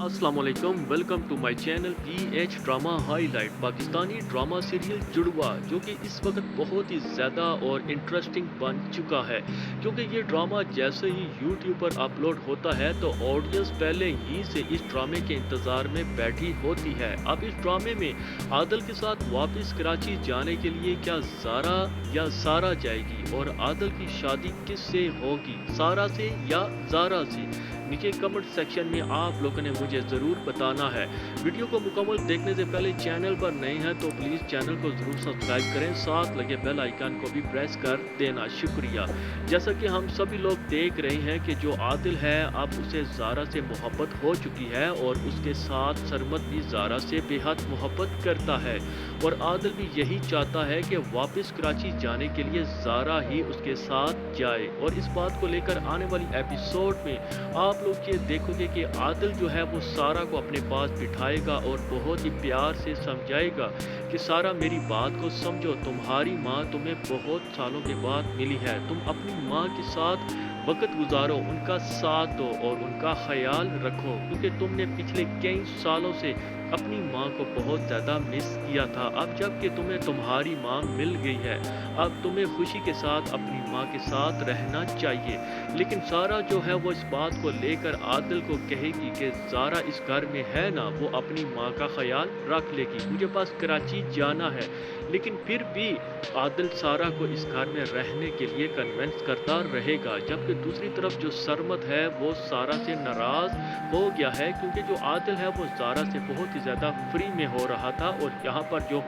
अस्सलाम वालेकुम, welcome to my channel PH drama highlight. Pakistani drama serial Judwaa जो कि इस वक्त बहुत ही ज़्यादा और इंटरेस्टिंग बन चुका है, क्योंकि ये ड्रामा जैसे ही यूट्यूब पर अपलोड होता है तो ऑडियंस पहले ही से इस ड्रामे के इंतज़ार में बैठी होती है। अब इस ड्रामे में आदिल के साथ वापस कराची जाने के लिए क्या ज़ारा या सारा जाएगी और आदिल की शादी किससे होगी, सारा से या ज़ारा से? नीचे कमेंट सेक्शन में आप लोगों ने मुझे ज़रूर बताना है। वीडियो को मुकम्मल देखने से पहले चैनल पर नए हैं तो प्लीज़ चैनल को ज़रूर सब्सक्राइब करें, साथ लगे बेल आइकन को भी प्रेस कर देना, शुक्रिया। जैसा कि हम सभी लोग देख रहे हैं कि जो आदिल है अब उसे ज़ारा से मोहब्बत हो चुकी है और उसके साथ सरमत भी ज़ारा से बेहद मोहब्बत करता है और आदिल भी यही चाहता है कि वापस कराची जाने के लिए ज़ारा ही उसके साथ जाए। और इस बात को लेकर आने वाली एपिसोड में आप लोग ये देखोगे कि आदिल जो है वो सारा को अपने पास बिठाएगा और बहुत ही प्यार से समझाएगा कि सारा मेरी बात को समझो, तुम्हारी माँ तुम्हें बहुत सालों के बाद मिली है, तुम अपनी माँ के साथ वक्त गुजारो, उनका साथ दो और उनका ख्याल रखो, क्योंकि तुमने पिछले कई सालों से अपनी माँ को बहुत ज़्यादा मिस किया था। अब जब कि तुम्हें तुम्हारी माँ मिल गई है, अब तुम्हें खुशी के साथ अपनी माँ के साथ रहना चाहिए। लेकिन सारा जो है वो इस बात को लेकर आदिल को कहेगी कि ज़ारा इस घर में है ना, वो अपनी माँ का ख्याल रख लेगी, मुझे पास कराची जाना है। लेकिन फिर भी आदिल सारा को इस घर में रहने के लिए कन्विंस करता रहेगा, जबकि दूसरी तरफ जो सरमत है वो सारा से नाराज़ हो गया है, क्योंकि जो आदिल है वो ज़ारा से बहुत ही ज़्यादा फ्री में हो रहा था और यहाँ पर जो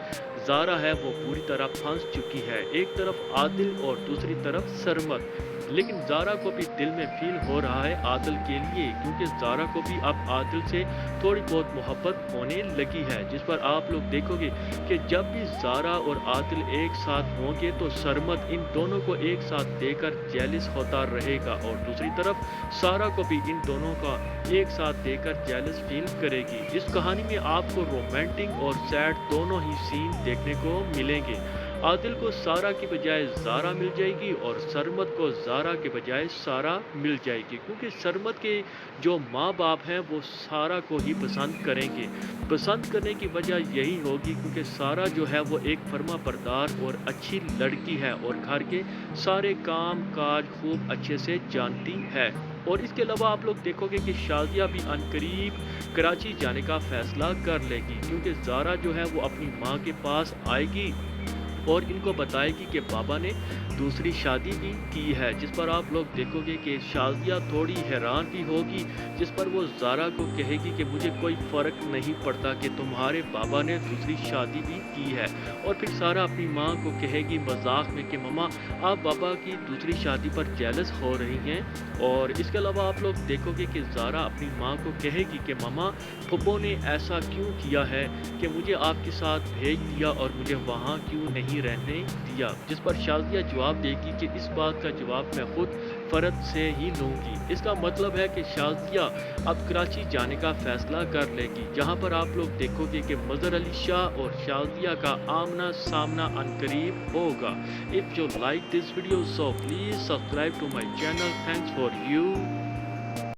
ज़ारा है वो पूरी तरह फंस चुकी है, एक तरफ आदिल और दूसरी तरफ सरमत। लेकिन ज़ारा को भी दिल में फील हो रहा है आदिल के लिए, क्योंकि ज़ारा को भी अब आदिल से थोड़ी बहुत मोहब्बत होने लगी है, जिस पर आप लोग देखोगे कि जब भी ज़ारा और आदिल एक साथ होंगे तो सरमत इन दोनों को एक साथ देकर जेलिस होता रहेगा और दूसरी तरफ सारा को भी इन दोनों का एक साथ देकर जेलिस फील करेगी। इस कहानी में आपको रोमांटिक और सैड दोनों ही सीन देखने को मिलेंगे। आदिल को सारा की बजाय ज़ारा मिल जाएगी और सरमत को ज़ारा के बजाय सारा मिल जाएगी, क्योंकि सरमत के जो माँ बाप हैं वो सारा को ही पसंद करेंगे। पसंद करने की वजह यही होगी क्योंकि सारा जो है वो एक फर्मा बरदार और अच्छी लड़की है और घर के सारे काम काज खूब अच्छे से जानती है। और इसके अलावा आप लोग देखोगे कि शादिया भी अनकरीब कराची जाने का फ़ैसला कर लेगी, क्योंकि ज़ारा जो है वो अपनी माँ के पास आएगी और इनको बताएगी कि बाबा ने दूसरी शादी भी की है, जिस पर आप लोग देखोगे कि शादिया थोड़ी हैरान भी होगी, जिस पर वो ज़ारा को कहेगी कि मुझे कोई फ़र्क नहीं पड़ता कि तुम्हारे बाबा ने दूसरी शादी भी की है। और फिर सारा अपनी माँ को कहेगी मजाक में कि मम्मा आप बाबा की दूसरी शादी पर जेलस हो रही हैं। और इसके अलावा आप लोग देखोगे कि ज़ारा अपनी माँ को कहेगी कि मम्मा फुप्पो ने ऐसा क्यों किया है कि मुझे आपके साथ भेज दिया और मुझे वहाँ क्यों नहीं रहने दिया, जिस पर शादिया जवाब देगी कि इस बात का जवाब मैं खुद फ़र्द से ही लूँगी। इसका मतलब है कि शादिया अब कराची जाने का फ़ैसला कर लेगी, जहाँ पर आप लोग देखोगे कि मज़हर अली शाह और शादिया का आमना सामना अनकरीब होगा। If you like this video so please subscribe to my channel. Thanks for you.